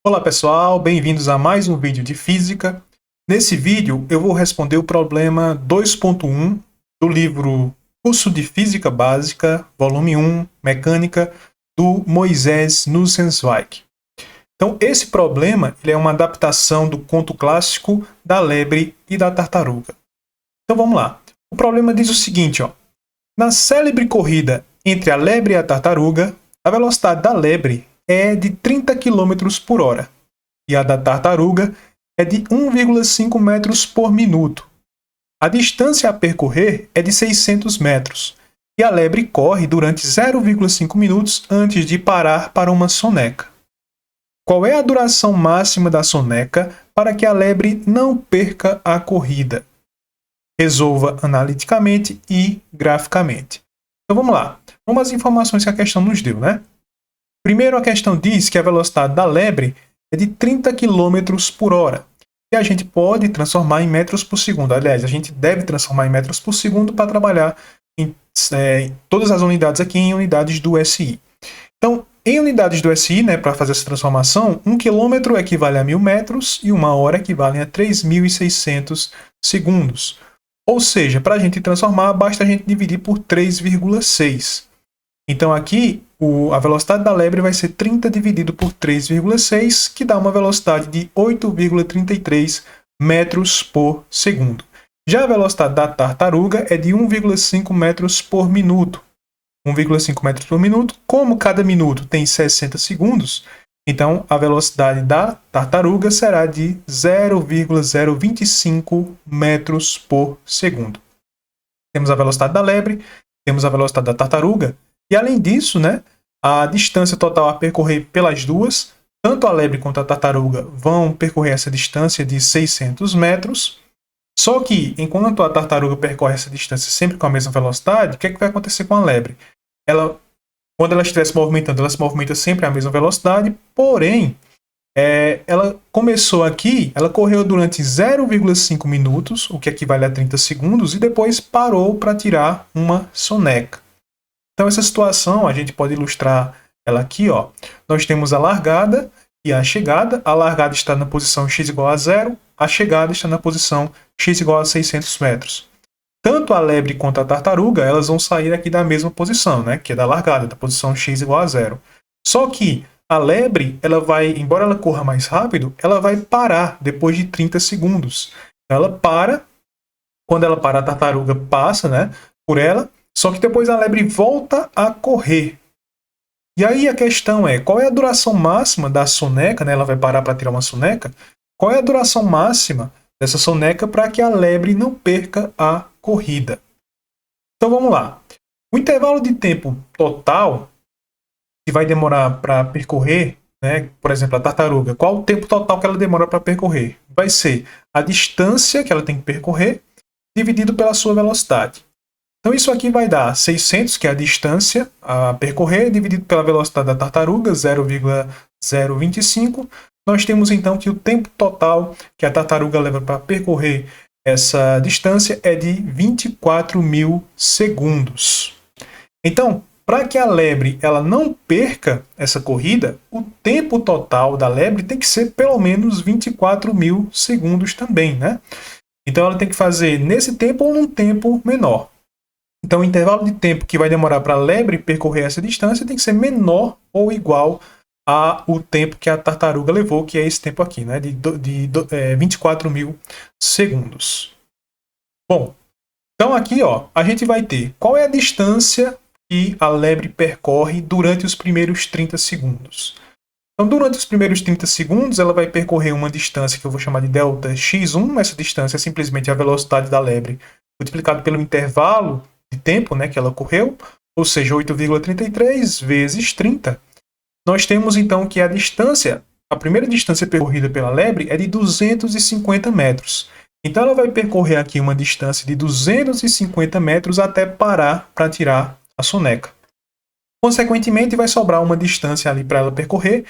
Olá pessoal, bem-vindos a mais um vídeo de física. Nesse vídeo eu vou responder o problema 2.1 do livro Curso de Física Básica, volume 1, Mecânica, do Moisés Nussensweig. Então esse problema ele é uma adaptação do conto clássico da lebre e da tartaruga. Então vamos lá. O problema diz o seguinte, na célebre corrida entre a lebre e a tartaruga, a velocidade da lebre é de 30 km por hora e a da tartaruga é de 1,5 metros por minuto. A distância a percorrer é de 600 metros e a lebre corre durante 0,5 minutos antes de parar para uma soneca. Qual é a duração máxima da soneca para que a lebre não perca a corrida? Resolva analiticamente e graficamente. Então vamos lá. Vamos às informações que a questão nos deu, né? Primeiro, a questão diz que a velocidade da lebre é de 30 km por hora. E a gente pode transformar em metros por segundo. Aliás, a gente deve transformar em metros por segundo para trabalhar em todas as unidades aqui em unidades do SI. Então, em unidades do SI, para fazer essa transformação, 1 km equivale a 1.000 metros e 1 hora equivale a 3.600 segundos. Ou seja, para a gente transformar, basta a gente dividir por 3,6. Então aqui, a velocidade da lebre vai ser 30 dividido por 3,6, que dá uma velocidade de 8,33 metros por segundo. Já a velocidade da tartaruga é de 1,5 metros por minuto. 1,5 metros por minuto, como cada minuto tem 60 segundos, então a velocidade da tartaruga será de 0,025 metros por segundo. Temos a velocidade da lebre, temos a velocidade da tartaruga, e além disso, a distância total a percorrer pelas duas, tanto a lebre quanto a tartaruga vão percorrer essa distância de 600 metros. Só que, enquanto a tartaruga percorre essa distância sempre com a mesma velocidade, o que vai acontecer com a lebre? Quando ela estiver se movimentando, ela se movimenta sempre à mesma velocidade, porém, ela começou aqui, ela correu durante 0,5 minutos, o que equivale a 30 segundos, e depois parou para tirar uma soneca. Então, essa situação, a gente pode ilustrar ela aqui. Nós temos a largada e a chegada. A largada está na posição x igual a 0, a chegada está na posição x igual a 600 metros. Tanto a lebre quanto a tartaruga, elas vão sair aqui da mesma posição, que é da largada, da posição x igual a 0. Só que a lebre, embora ela corra mais rápido, ela vai parar depois de 30 segundos. Ela para, quando ela para, a tartaruga passa por ela, só que depois a lebre volta a correr. E aí a questão é, qual é a duração máxima da soneca? Ela vai parar para tirar uma soneca. Qual é a duração máxima dessa soneca para que a lebre não perca a corrida? Então vamos lá. O intervalo de tempo total que vai demorar para percorrer, por exemplo, a tartaruga, qual o tempo total que ela demora para percorrer? Vai ser a distância que ela tem que percorrer dividido pela sua velocidade. Então isso aqui vai dar 600, que é a distância a percorrer, dividido pela velocidade da tartaruga, 0,025. Nós temos então que o tempo total que a tartaruga leva para percorrer essa distância é de 24.000 segundos. Então, para que a lebre ela não perca essa corrida, o tempo total da lebre tem que ser pelo menos 24.000 segundos também, Então ela tem que fazer nesse tempo ou num tempo menor. Então o intervalo de tempo que vai demorar para a lebre percorrer essa distância tem que ser menor ou igual ao tempo que a tartaruga levou, que é esse tempo aqui, de 24.000 segundos. Bom, então aqui a gente vai ter qual é a distância que a lebre percorre durante os primeiros 30 segundos. Então, durante os primeiros 30 segundos, ela vai percorrer uma distância que eu vou chamar de delta x1. Essa distância é simplesmente a velocidade da lebre multiplicado pelo intervalo de tempo que ela correu, ou seja, 8,33 vezes 30. Nós temos então que a primeira distância percorrida pela lebre é de 250 metros. Então ela vai percorrer aqui uma distância de 250 metros até parar para tirar a soneca. Consequentemente, vai sobrar uma distância ali para ela percorrer,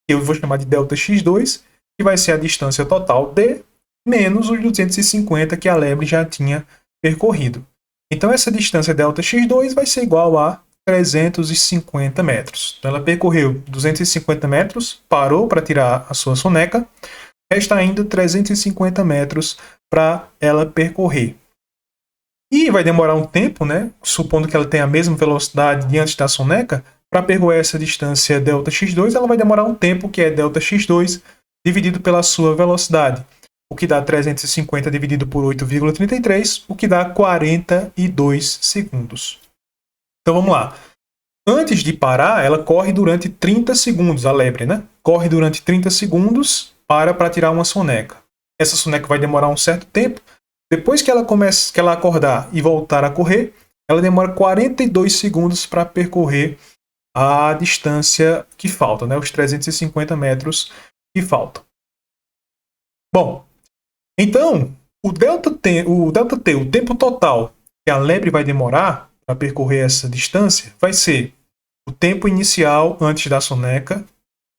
que eu vou chamar de delta x2, que vai ser a distância total d menos os 250 que a lebre já tinha percorrido. Então essa distância delta x2 vai ser igual a 350 metros. Então, ela percorreu 250 metros, parou para tirar a sua soneca, resta ainda 350 metros para ela percorrer. E vai demorar um tempo, né? Supondo que ela tenha a mesma velocidade diante da soneca, para percorrer essa distância Δx2, ela vai demorar um tempo, que é Δx2 dividido pela sua velocidade, o que dá 350 dividido por 8,33, o que dá 42 segundos. Então vamos lá. Antes de parar, ela corre durante 30 segundos, a lebre, né? Corre durante 30 segundos, para tirar uma soneca. Essa soneca vai demorar um certo tempo. Depois que ela acordar e voltar a correr, ela demora 42 segundos para percorrer a distância que falta, né? Os 350 metros que faltam. Bom, então, o ΔT, o tempo total que a lebre vai demorar para percorrer essa distância, vai ser o tempo inicial antes da soneca,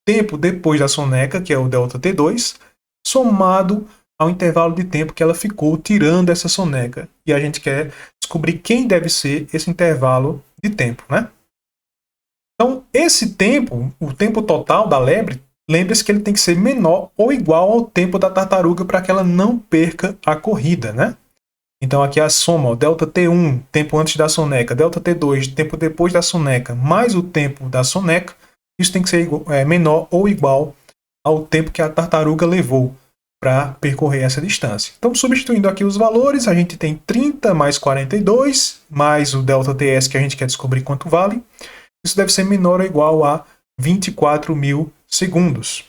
tempo depois da soneca, que é o ΔT2, somado ao intervalo de tempo que ela ficou tirando essa soneca. E a gente quer descobrir quem deve ser esse intervalo de tempo, né? Então, esse tempo, o tempo total da lebre, lembre-se que ele tem que ser menor ou igual ao tempo da tartaruga para que ela não perca a corrida, né? Então aqui a soma, ó, ΔT1, tempo antes da soneca, ΔT2, tempo depois da soneca, mais o tempo da soneca, isso tem que ser menor ou igual ao tempo que a tartaruga levou para percorrer essa distância. Então, substituindo aqui os valores, a gente tem 30 mais 42, mais o ΔTS que a gente quer descobrir quanto vale. Isso deve ser menor ou igual a 24.000 segundos.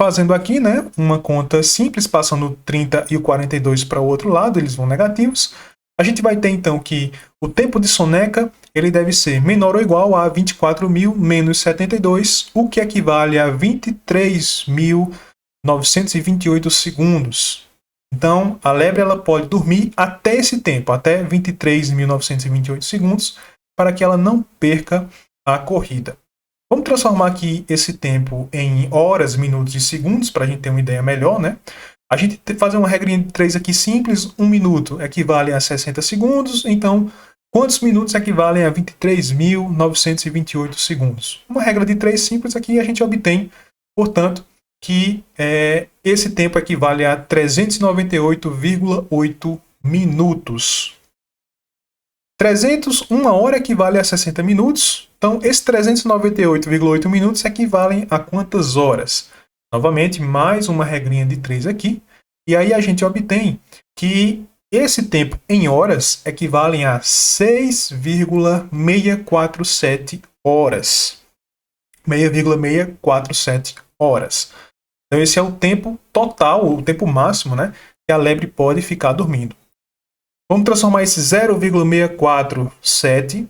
Fazendo aqui, né, uma conta simples, passando o 30 e o 42 para o outro lado, eles vão negativos. A gente vai ter então que o tempo de soneca ele deve ser menor ou igual a 24.000 menos 72, o que equivale a 23.928 segundos. Então, a lebre ela pode dormir até esse tempo, até 23.928 segundos, para que ela não perca a corrida. Vamos transformar aqui esse tempo em horas, minutos e segundos, para a gente ter uma ideia melhor, né? A gente fazer uma regrinha de 3 aqui simples, 1 minuto equivale a 60 segundos, então quantos minutos equivalem a 23.928 segundos? Uma regra de 3 simples aqui a gente obtém, portanto, que esse tempo equivale a 398,8 minutos. 1 hora equivale a 60 minutos, então esses 398,8 minutos equivalem a quantas horas? Novamente, mais uma regrinha de 3 aqui, e aí a gente obtém que esse tempo em horas equivale a 6,647 horas. 6,647 horas. Então esse é o tempo total, o tempo máximo, né, que a lebre pode ficar dormindo. Vamos transformar esse 0,647,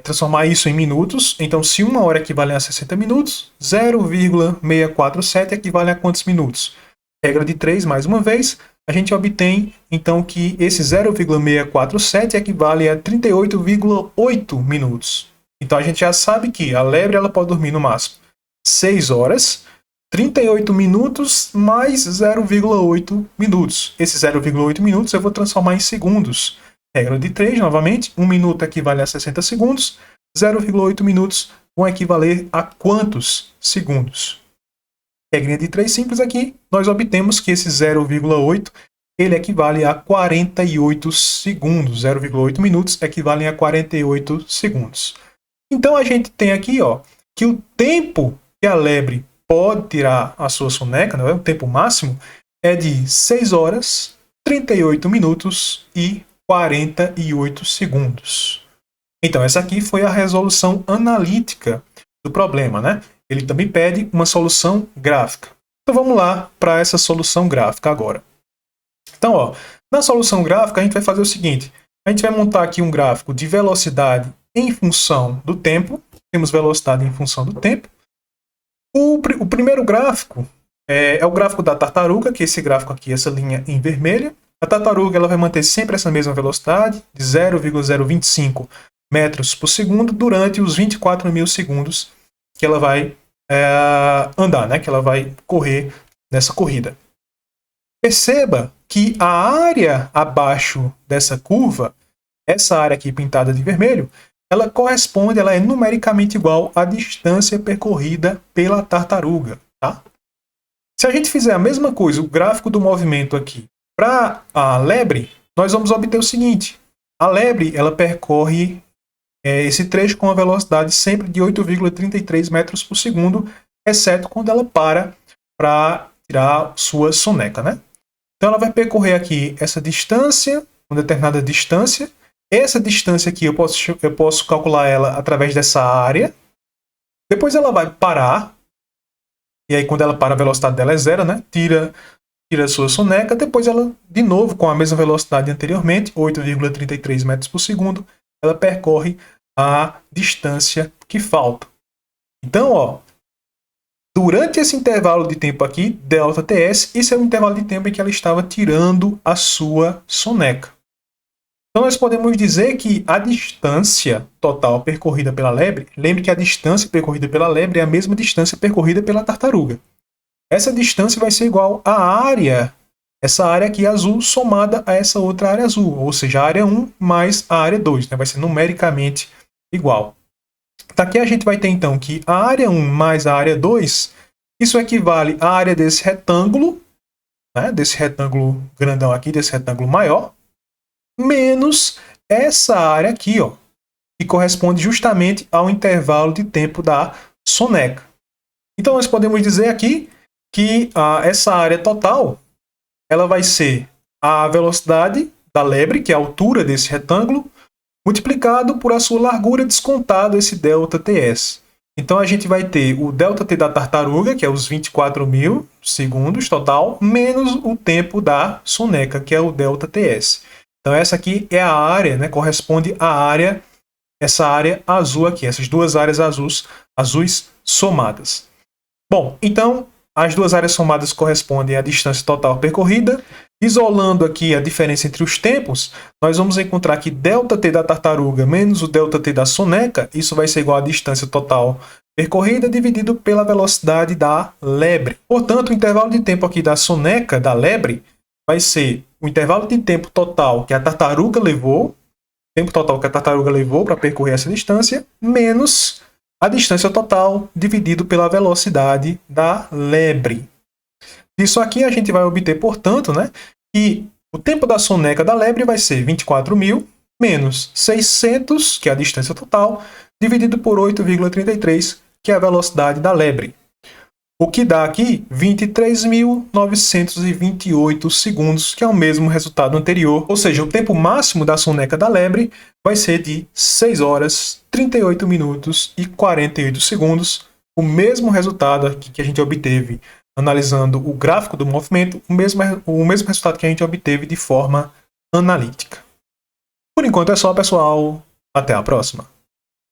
transformar isso em minutos. Então, se 1 hora equivale a 60 minutos, 0,647 equivale a quantos minutos? Regra de 3, mais uma vez, a gente obtém, então, que esse 0,647 equivale a 38,8 minutos. Então, a gente já sabe que a lebre ela pode dormir no máximo 6 horas, 38 minutos mais 0,8 minutos. Esse 0,8 minutos eu vou transformar em segundos. Regra de 3, novamente. 1 minuto equivale a 60 segundos. 0,8 minutos vão equivaler a quantos segundos? Regrinha de 3 simples aqui. Nós obtemos que esse 0,8 ele equivale a 48 segundos. 0,8 minutos equivalem a 48 segundos. Então a gente tem aqui, ó, que o tempo que a lebre pode tirar a sua soneca, né, o tempo máximo, é de 6 horas, 38 minutos e 48 segundos. Então, essa aqui foi a resolução analítica do problema, né? Ele também pede uma solução gráfica. Então, vamos lá para essa solução gráfica agora. Então, ó, na solução gráfica, a gente vai fazer o seguinte. A gente vai montar aqui um gráfico de velocidade em função do tempo. Temos velocidade em função do tempo. O primeiro gráfico é o gráfico da tartaruga, que é esse gráfico aqui, essa linha em vermelha. A tartaruga ela vai manter sempre essa mesma velocidade, de 0,025 metros por segundo, durante os 24.000 segundos que ela vai andar, né? Que ela vai correr nessa corrida. Perceba que a área abaixo dessa curva, essa área aqui pintada de vermelho, ela corresponde, ela é numericamente igual à distância percorrida pela tartaruga, tá? Se a gente fizer a mesma coisa, o gráfico do movimento aqui, para a lebre, nós vamos obter o seguinte. A lebre, ela percorre esse trecho com a velocidade sempre de 8,33 metros por segundo, exceto quando ela para tirar sua soneca, né? Então ela vai percorrer aqui essa distância, uma determinada distância. Essa distância aqui eu posso calcular ela através dessa área. Depois ela vai parar. E aí quando ela para, a velocidade dela é zero, né? Tira a sua soneca. Depois ela, de novo, com a mesma velocidade anteriormente, 8,33 metros por segundo, ela percorre a distância que falta. Então, ó, durante esse intervalo de tempo aqui, ΔTS, isso é o intervalo de tempo em que ela estava tirando a sua soneca. Então nós podemos dizer que a distância total percorrida pela lebre, lembre que a distância percorrida pela lebre é a mesma distância percorrida pela tartaruga. Essa distância vai ser igual à área, essa área aqui azul, somada a essa outra área azul, ou seja, a área 1 mais a área 2, né? Vai ser numericamente igual. Daqui a gente vai ter então que a área 1 mais a área 2, isso equivale à área desse retângulo, né? Desse retângulo grandão aqui, desse retângulo maior, menos essa área aqui, ó, que corresponde justamente ao intervalo de tempo da soneca. Então nós podemos dizer aqui que essa área total, ela vai ser a velocidade da lebre, que é a altura desse retângulo, multiplicado por a sua largura, descontado esse ΔTS. Então a gente vai ter o ΔT da tartaruga, que é os 24.000 segundos total, menos o tempo da soneca, que é o ΔTS. Então essa aqui é a área, né, corresponde à área, essa área azul aqui, essas duas áreas azuis somadas. Bom, então as duas áreas somadas correspondem à distância total percorrida. Isolando aqui a diferença entre os tempos, nós vamos encontrar que ΔT da tartaruga menos o ΔT da soneca, isso vai ser igual à distância total percorrida dividido pela velocidade da lebre. Portanto, o intervalo de tempo aqui da soneca, da lebre, vai ser o intervalo de tempo total que a tartaruga levou, para percorrer essa distância, menos a distância total dividido pela velocidade da lebre. Isso aqui a gente vai obter, portanto, né, que o tempo da soneca da lebre vai ser 24.000 menos 600, que é a distância total, dividido por 8,33, que é a velocidade da lebre. O que dá aqui 23.928 segundos, que é o mesmo resultado anterior. Ou seja, o tempo máximo da soneca da lebre vai ser de 6 horas, 38 minutos e 48 segundos. O mesmo resultado aqui que a gente obteve analisando o gráfico do movimento, o mesmo resultado que a gente obteve de forma analítica. Por enquanto é só, pessoal. Até a próxima.